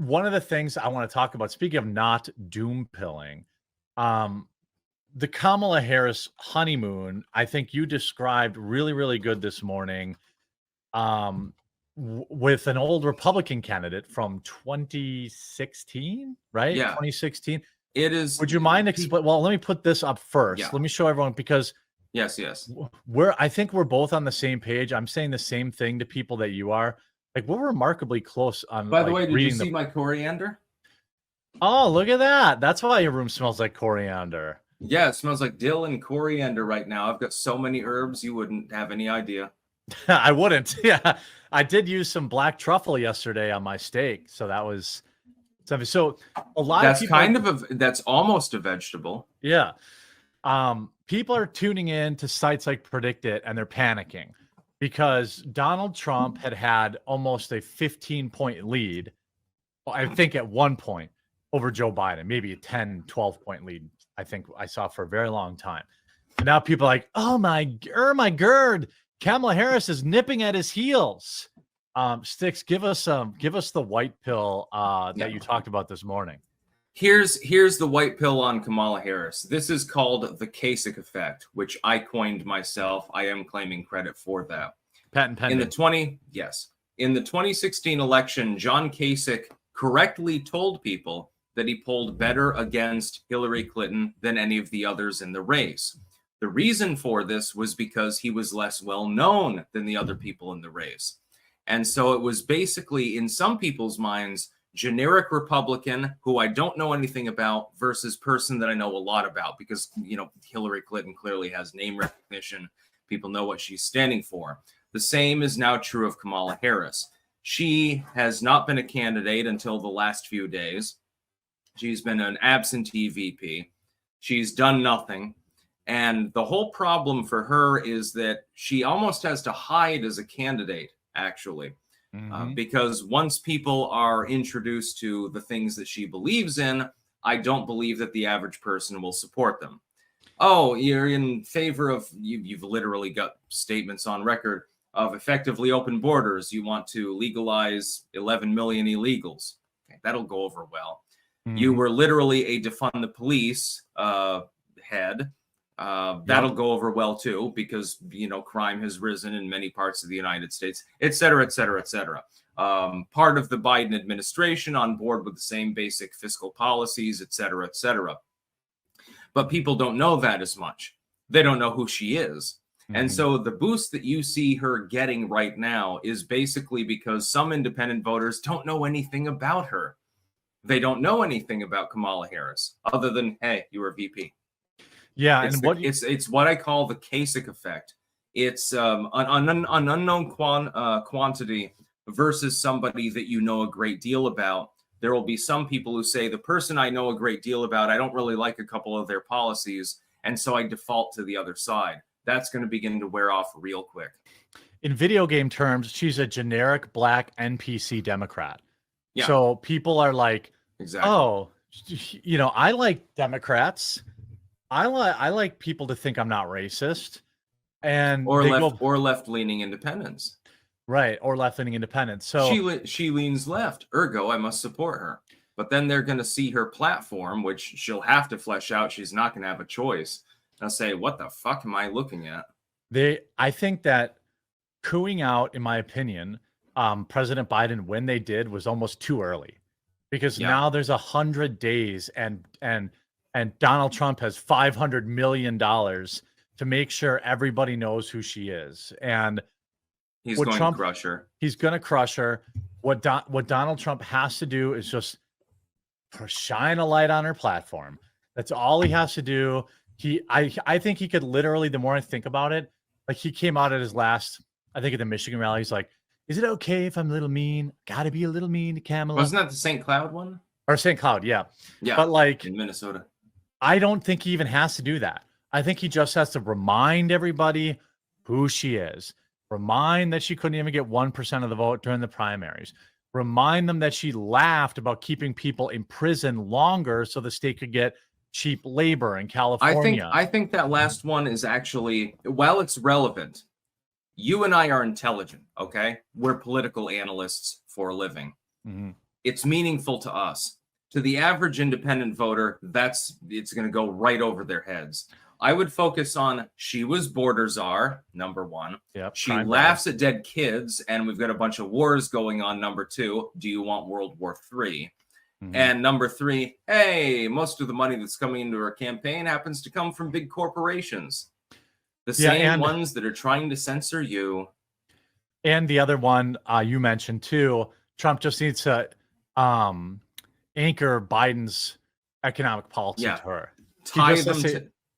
one of the things I want to talk about, speaking of not doom pilling, um, the Kamala Harris honeymoon, I think you described really, really good this morning. Um, with an old Republican candidate from 2016, right? Yeah, 2016. it is. Would you mind explain? Well, let me put this up first. Yeah. Let me show everyone because Yes. I think we're both on the same page. I'm saying the same thing to people that you are. Like we're remarkably close on. By the like, way, did you reading see my coriander? Oh, look at that! That's why your room smells like coriander. Yeah, it smells like dill and coriander right now. I've got so many herbs you wouldn't have any idea. I wouldn't. Yeah, I did use some black truffle yesterday on my steak, so that was something. So a lot That's of people, that's almost a vegetable. yeah. People are tuning in to sites like Predict It and they're panicking because Donald Trump had almost a 15-point lead, I think at one point, over Joe Biden, maybe a 10, 12-point lead, I think I saw for a very long time. And now people are like, oh my gird, Kamala Harris is nipping at his heels. Styx, give us the white pill that you talked about this morning. Here's the white pill on Kamala Harris. This is called the Kasich effect, which I coined myself. I am claiming credit for that. Patent pending. In the 2016 election, John Kasich correctly told people that he polled better against Hillary Clinton than any of the others in the race. The reason for this was because he was less well known than the other people in the race. And so it was basically, in some people's minds, generic Republican who I don't know anything about versus person that I know a lot about, because, you know, Hillary Clinton clearly has name recognition. People know what she's standing for. The same is now true of Kamala Harris. She has not been a candidate until the last few days. She's been an absentee VP. She's done nothing. And the whole problem for her is that she almost has to hide as a candidate, actually. Because once people are introduced to the things that she believes in, I don't believe that the average person will support them. Oh, you're in favor of, you've literally got statements on record of effectively open borders. You want to legalize 11 million illegals. Okay, that'll go over well. You were literally a defund the police head. That'll go over well too, because, you know, crime has risen in many parts of the United States, et cetera, et cetera, et cetera. Part of the Biden administration on board with the same basic fiscal policies, et cetera, et cetera. But people don't know that as much. They don't know who she is. And so the boost that you see her getting right now is basically because some independent voters don't know anything about her. They don't know anything about Kamala Harris other than, hey, you were VP. Yeah, it's what I call the Kasich effect. It's an unknown quantity versus somebody that you know a great deal about. There will be some people who say, the person I know a great deal about, I don't really like a couple of their policies, and so I default to the other side. That's going to begin to wear off real quick. In video game terms, she's a generic black NPC Democrat. Yeah. So people are like, exactly. Oh, you know, I like Democrats. I like people to think I'm not racist, and or left-leaning independents, right? Or left-leaning independents. So she leans left, ergo I must support her. But then they're going to see her platform, which she'll have to flesh out. She's not going to have a choice. They'll say, "What the fuck am I looking at?" I think that cooing out, in my opinion, President Biden when they did was almost too early, because now there's 100 days and Donald Trump has $500 million to make sure everybody knows who she is. And he's going to crush her. He's going to crush her. What Donald Trump has to do is just shine a light on her platform. That's all he has to do. I think he could literally, the more I think about it, like he came out at his last, I think at the Michigan rally, he's like, is it okay if I'm a little mean? Gotta be a little mean to Kamala. Wasn't that the St. Cloud one? Or St. Cloud, yeah. Yeah, but like in Minnesota. I don't think he even has to do that. I think he just has to remind everybody who she is. Remind that she couldn't even get 1% of the vote during the primaries. Remind them that she laughed about keeping people in prison longer so the state could get cheap labor in California. I think that last one is actually, while it's relevant, you and I are intelligent, okay? We're political analysts for a living. it's meaningful to us. To the average independent voter, it's going to go right over their heads. I would focus on she was border czar, number one. Yep, She laughs at dead kids, and we've got a bunch of wars going on, number two. Do you want World War III? And number three, hey, most of the money that's coming into her campaign happens to come from big corporations. The same ones that are trying to censor you. And the other one you mentioned too, Trump just needs to anchor Biden's economic policy to her.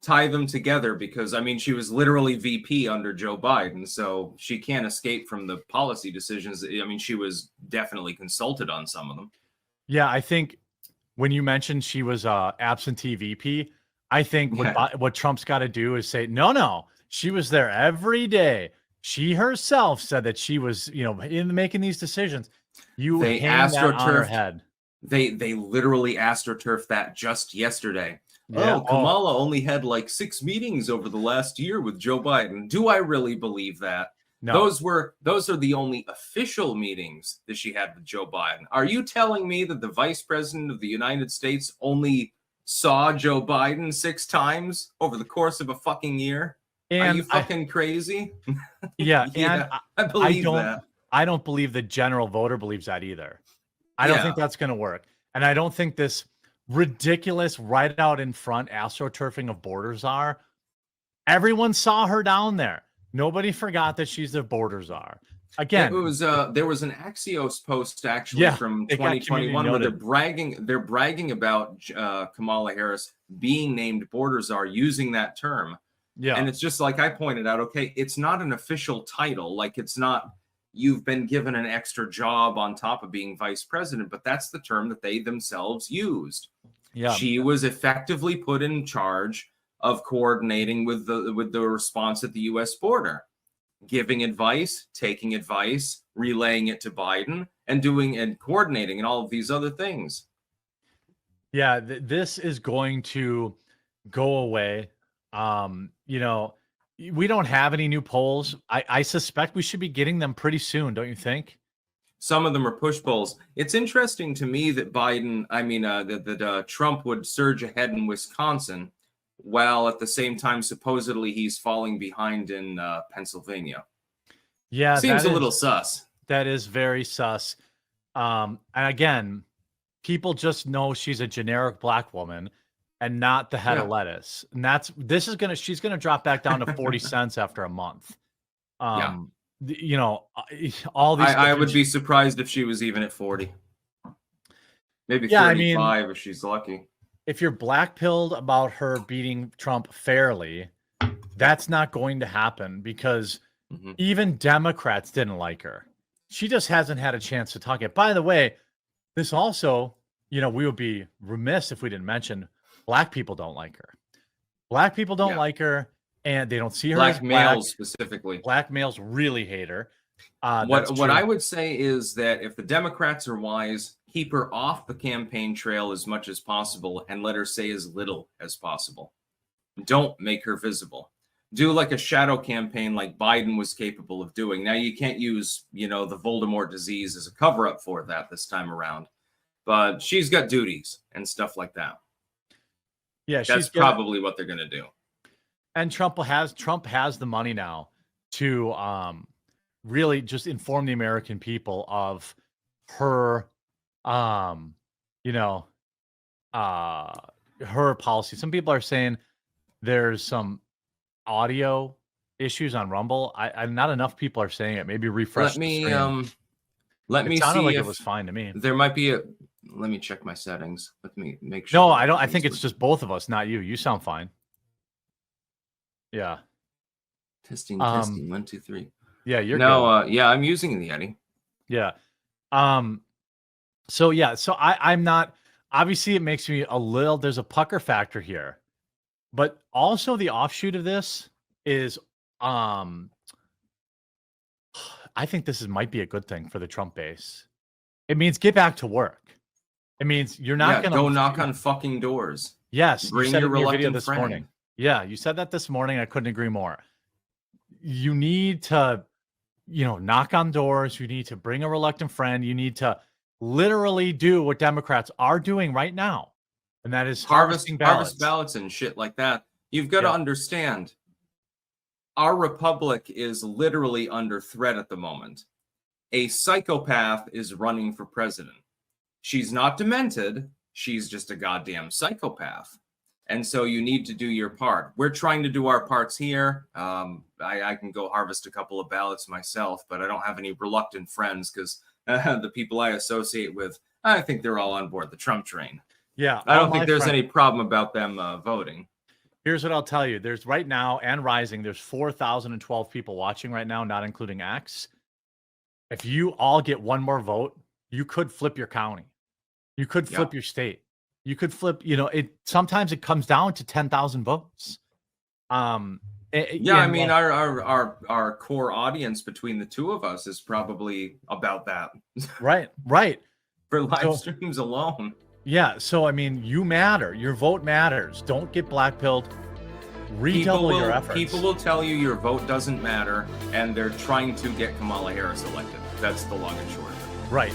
Tie them together, because I mean, she was literally VP under Joe Biden, so she can't escape from the policy decisions. I mean, she was definitely consulted on some of them. Yeah, I think when you mentioned she was absentee VP, I think what Trump's got to do is say, no, she was there every day. She herself said that she was, in making these decisions. They AstroTurfed on her head. They literally AstroTurfed that just yesterday. Yeah. Oh, Kamala only had like 6 meetings over the last year with Joe Biden. Do I really believe that? No. Those are the only official meetings that she had with Joe Biden. Are you telling me that the vice president of the United States only saw Joe Biden 6 times over the course of a fucking year? And are you fucking crazy? Yeah, and I believe that. I don't believe the general voter believes that either. I don't think that's going to work. And I don't think this ridiculous right out in front astroturfing of borders are. Everyone saw her down there. Nobody forgot that she's the border czar. Again, there was an Axios post actually from 2021 where they're bragging about Kamala Harris being named border czar using that term. Yeah. And it's just like I pointed out, okay, it's not an official title. Like, it's not you've been given an extra job on top of being vice president, but that's the term that they themselves used. Yeah. She was effectively put in charge of coordinating with the response at the U.S. border, giving advice, taking advice, relaying it to Biden, and coordinating and all of these other things. Yeah, this is going to go away. We don't have any new polls. I suspect we should be getting them pretty soon, don't you think? Some of them are push polls. It's interesting to me that Trump would surge ahead in Wisconsin, while at the same time, supposedly, he's falling behind in Pennsylvania. Yeah, seems a little sus. That is very sus. And again, people just know she's a generic black woman and not the head of lettuce. And she's gonna drop back down to 40 cents after a month. All these. I would be surprised if she was even at 40. Maybe 35 if she's lucky. If you're black-pilled about her beating Trump fairly, that's not going to happen because even Democrats didn't like her. She just hasn't had a chance to talk yet. By the way, this also, we would be remiss if we didn't mention black people don't like her. Black people don't like her, and they don't see her as males specifically. Black males really hate her. What I would say is that if the Democrats are wise, keep her off the campaign trail as much as possible and let her say as little as possible. Don't make her visible. Do like a shadow campaign like Biden was capable of doing. Now, you can't use, the Voldemort disease as a cover-up for that this time around. But she's got duties and stuff like that. Yeah, that's probably what they're going to do. And Trump has the money now to really just inform the American people of her her policy. Some people are saying there's some audio issues on Rumble. I not enough people are saying it. Maybe refresh. Let me see. Like it was fine to me. There might be let me check my settings. Let me make sure. No, I don't. I think it's just both of us, not you. You sound fine. Yeah. Testing 1 2 3. Yeah, you're good. I'm using the Yeti. Yeah. So I'm not, obviously it makes me there's a pucker factor here, but also the offshoot of this is, I think this might be a good thing for the Trump base. It means get back to work. It means you're not going to go knock on fucking doors. Yes. Bring your reluctant this friend. Morning. Yeah. You said that this morning. I couldn't agree more. You need to, knock on doors. You need to bring a reluctant friend. You need to literally do what Democrats are doing right now, and that is harvest harvesting ballots. ballots and shit like that. You've got to Yeah. understand, our republic is literally under threat at the moment. A psychopath is running for president. She's not demented. She's just a goddamn psychopath. And so you need to do your part. We're trying to do our parts here. I can go harvest a couple of ballots myself, but I don't have any reluctant friends because the people I associate with, I think they're all on board the Trump train. Yeah. I don't think there's any problem about them voting. Here's what I'll tell you. There's right now and rising, there's 4,012 people watching right now, not including X. If you all get one more vote, you could flip your county. You could flip your state. You could flip, sometimes it comes down to 10,000 votes. I mean, our core audience between the two of us is probably about that. Right. For live streams alone. Yeah. So, I mean, you matter. Your vote matters. Don't get blackpilled. Redouble your efforts. People will tell you your vote doesn't matter, and they're trying to get Kamala Harris elected. That's the long and short of it. Right.